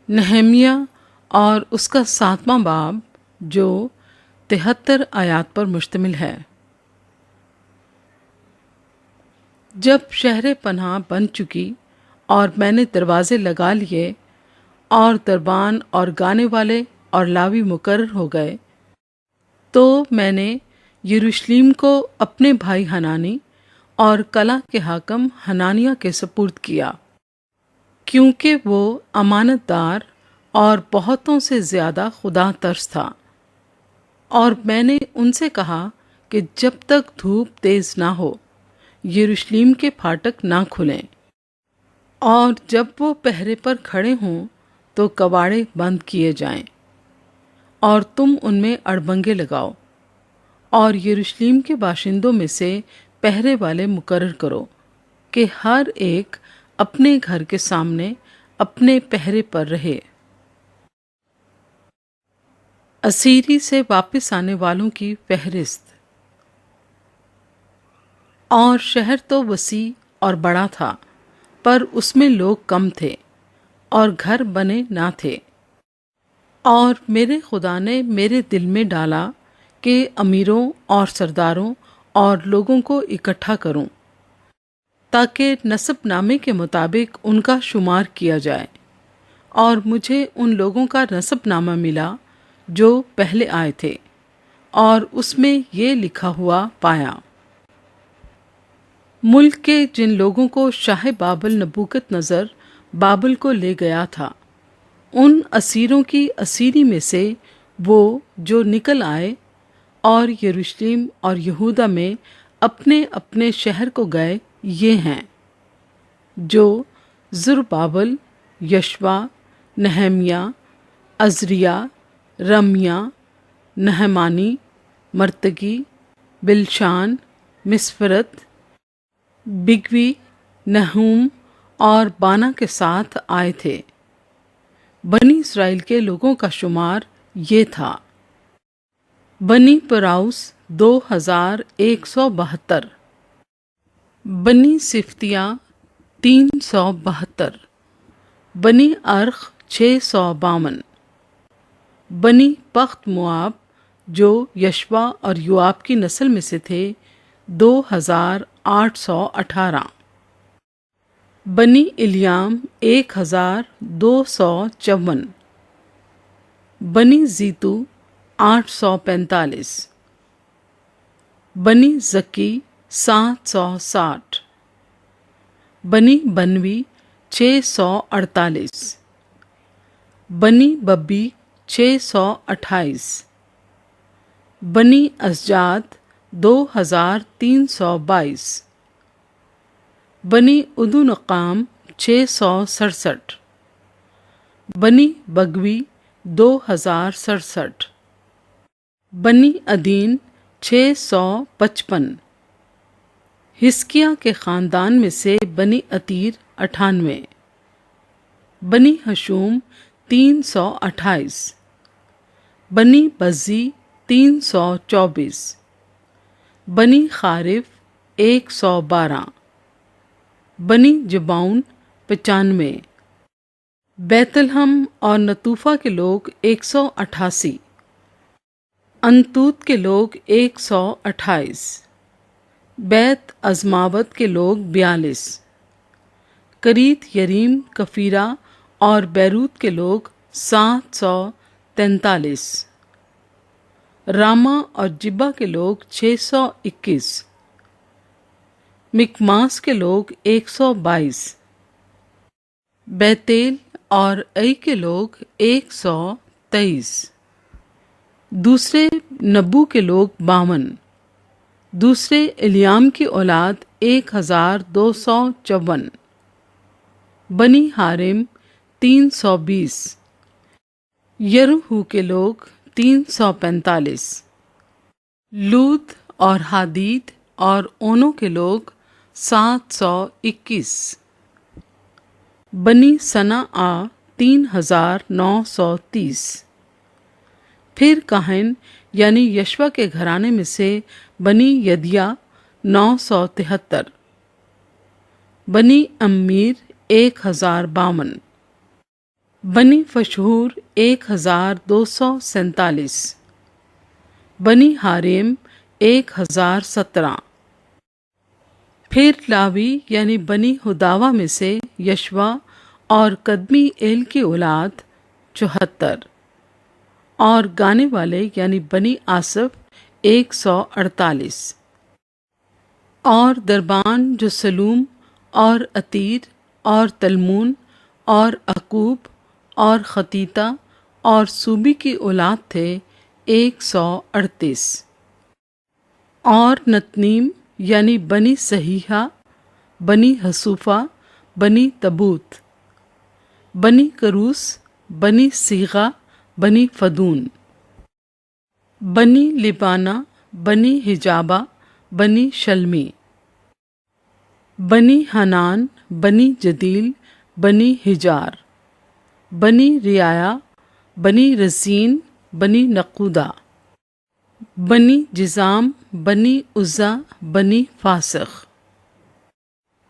نہمیہ اور اس کا 7واں باب جو 73 آیات پر مشتمل ہے۔ جب شہر پناہ بن چکی اور میں نے دروازے لگا لیے اور دربان اور گانے والے اور لاوی مقرر ہو گئے، تو میں نے یروشلم کو اپنے بھائی حنانی اور قلعہ کے حاکم حنانیہ کے سپرد کیا، کیونکہ وہ امانت دار اور بہتوں سے زیادہ خدا ترس تھا۔ اور میں نے ان سے کہا کہ جب تک دھوپ تیز نہ ہو یروشلم کے پھاٹک نہ کھلیں، اور جب وہ پہرے پر کھڑے ہوں تو کواڑے بند کیے جائیں، اور تم ان میں اڑبنگے لگاؤ، اور یروشلم کے باشندوں میں سے پہرے والے مقرر کرو کہ ہر ایک اپنے گھر کے سامنے اپنے پہرے پر رہے۔ اسیری سے واپس آنے والوں کی فہرست۔ اور شہر تو وسیع اور بڑا تھا، پر اس میں لوگ کم تھے اور گھر بنے نہ تھے۔ اور میرے خدا نے میرے دل میں ڈالا کہ امیروں اور سرداروں اور لوگوں کو اکٹھا کروں، تاکہ نسب نامے کے مطابق ان کا شمار کیا جائے۔ اور مجھے ان لوگوں کا نسب نامہ ملا جو پہلے آئے تھے، اور اس میں یہ لکھا ہوا پایا: ملک کے جن لوگوں کو شاہ بابل نبوکت نظر بابل کو لے گیا تھا، ان اسیروں کی اسیری میں سے وہ جو نکل آئے اور یروشلم اور یہودا میں اپنے اپنے شہر کو گئے، یہ ہیں جو زربابل، یشوا، نہمیہ، عزریہ، رمیہ، نہمانی، مرتگی، بلشان، مسفرت، بگوی، نہوم اور بانا کے ساتھ آئے تھے۔ بنی اسرائیل کے لوگوں کا شمار یہ تھا: بنی پراؤس 2172، بنی صفتیہ 372، بنی ارخ 652، بنی پخت مواب جو یشوا اور یوآب کی نسل میں سے تھے 2818، بنی الیام 1254، بنی زیتو 845، بنی زکی 760، بنی بنوی 648، بنی ببی 628، بنی ازجاد 2322، بنی ادونقام 667، بنی بگوی 2067، بنی عدین 655۔ حزقیہ کے خاندان میں سے بنی عتیر 98، بنی حشوم 328، بنی بزی 324، بنی خارف 112، بنی جباؤن 95، بیت لحم اور نتوفہ کے لوگ 188، انتوت کے لوگ 128، بیت ازماوت کے لوگ 42، کریت یریم، کفیرہ اور بیروت کے لوگ 743، راما اور جبہ کے لوگ 621، مکماس کے لوگ 122، بیتیل اور ای کے لوگ 123، دوسرے نبو کے لوگ 52، دوسرے الیام کی اولاد 1254، بنی حارم 320، یرحو کے لوگ 345، لود اور حادید اور اونو کے لوگ 721، بنی صنعا 3930۔ پھر کاہن یعنی یشوا کے گھرانے میں سے بنی یدیا 973، بنی امیر 1052، بنی فشہور 1247، بنی حارم 1017۔ پھر لاوی یعنی بنی ہداوا میں سے یشوا اور قدمی ایل کی اولاد 74، اور گانے والے یعنی بنی آصف 148، اور دربان جو سلوم اور عتیر اور تلمون اور عقوب اور خطیطہ اور صوبی کی اولاد تھے 138، اور نتنیم یعنی بنی صحیحہ، بنی حصوفہ، بنی تبوت، بنی کروس، بنی سیغہ، بنی فدون، بنی لبانہ، بنی حجابہ، بنی شلمی، بنی حنان، بنی جدیل، بنی حجار، بنی ریایا، بنی رزین، بنی نقودہ، بنی جزام، بنی عزا، بنی فاسق،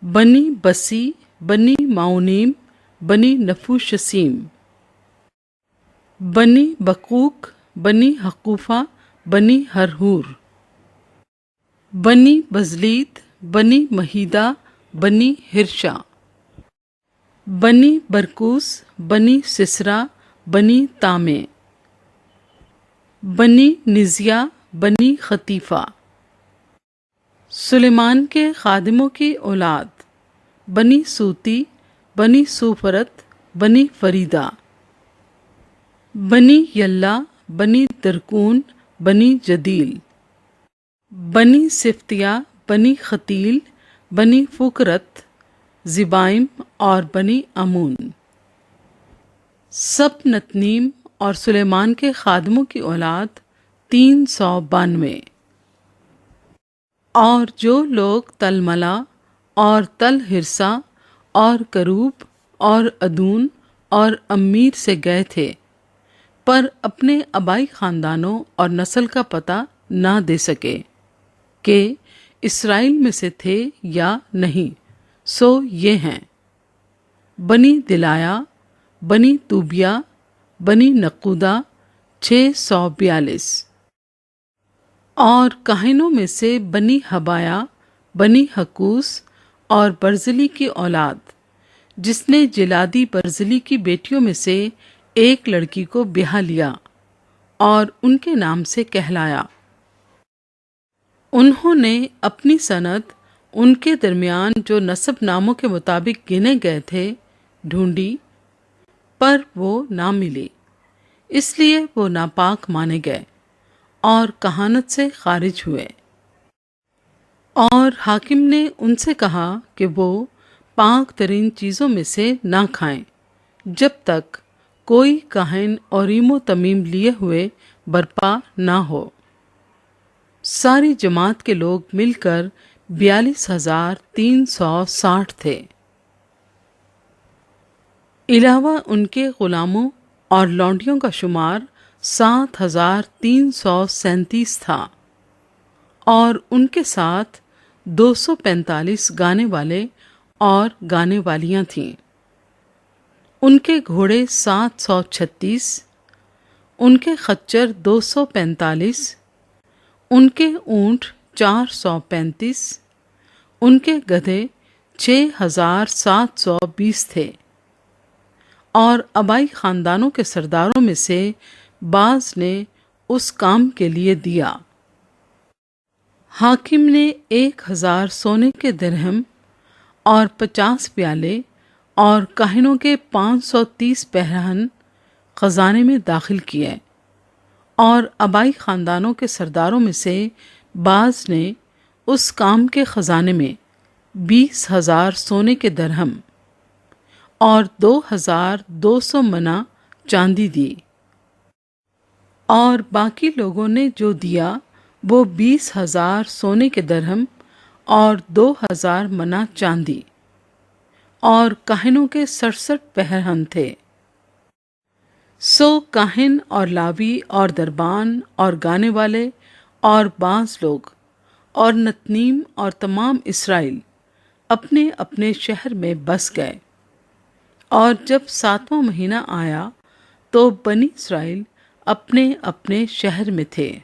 بنی بسی، بنی معونیم، بنی نفوشسیم، بنی بقوق، بنی حقوفہ، بنی ہرہور، بنی بزلیت، بنی مہیدہ، بنی ہرشا، بنی برکوس، بنی سسرا، بنی تامے، بنی نزیا، بنی خطیفہ۔ سلیمان کے خادموں کی اولاد: بنی سوتی، بنی سوفرت، بنی فریدہ، بنی یلا، بنی درکون، بنی جدیل، بنی صفتیہ، بنی ختیل، بنی فکرت، زبائم اور بنی امون۔ سب نتنیم اور سلیمان کے خادموں کی اولاد 392۔ اور جو لوگ تلملا اور تل ہرسا اور کروب اور ادون اور امیر سے گئے تھے، پر اپنے آبائی خاندانوں اور نسل کا پتہ نہ دے سکے کہ اسرائیل میں سے تھے یا نہیں، سو یہ ہیں: بنی دلایا، بنی توبیا، بنی نقودہ 642۔ اور کاہنوں میں سے بنی حبایا، بنی حکوس اور برزلی کی اولاد، جس نے جلادی برزلی کی بیٹیوں میں سے ایک لڑکی کو بیاہ لیا اور ان کے نام سے کہلایا۔ انہوں نے اپنی سند ان کے درمیان جو نسب ناموں کے مطابق گنے گئے تھے ڈھونڈی، پر وہ نہ ملی، اس لیے وہ ناپاک مانے گئے اور کہانت سے خارج ہوئے۔ اور حاکم نے ان سے کہا کہ وہ پاک ترین چیزوں میں سے نہ کھائیں جب تک کوئی کاہن اوریم و تمیم لیے ہوئے برپا نہ ہو۔ ساری جماعت کے لوگ مل کر 42,360 تھے، علاوہ ان کے غلاموں اور لونڈیوں کا شمار 7,337 تھا، اور ان کے ساتھ 245 گانے والے اور گانے والیاں تھیں۔ ان کے گھوڑے 736، ان کے خچر 245، ان کے اونٹ 435، ان کے گدھے 6,720 تھے۔ اور آبائی خاندانوں کے سرداروں میں سے بعض نے اس کام کے لیے دیا۔ حاکم نے 1,000 سونے کے درہم اور 50 پیالے اور کاہنوں کے 530 پیرہن خزانے میں داخل کیے، اور آبائی خاندانوں کے سرداروں میں سے بعض نے اس کام کے خزانے میں 20,000 سونے کے درہم اور 2,200 منہ چاندی دی۔ اور باقی لوگوں نے جو دیا وہ 20,000 سونے کے درہم اور 2,000 منہ چاندی، اور کاہنوں کے 67 پیرہن تھے۔ سو کاہن اور لاوی اور دربان اور گانے والے اور بعض لوگ اور نتنیم اور تمام اسرائیل اپنے اپنے شہر میں بس گئے، اور جب 7واں مہینہ آیا تو بنی اسرائیل اپنے اپنے شہر میں تھے۔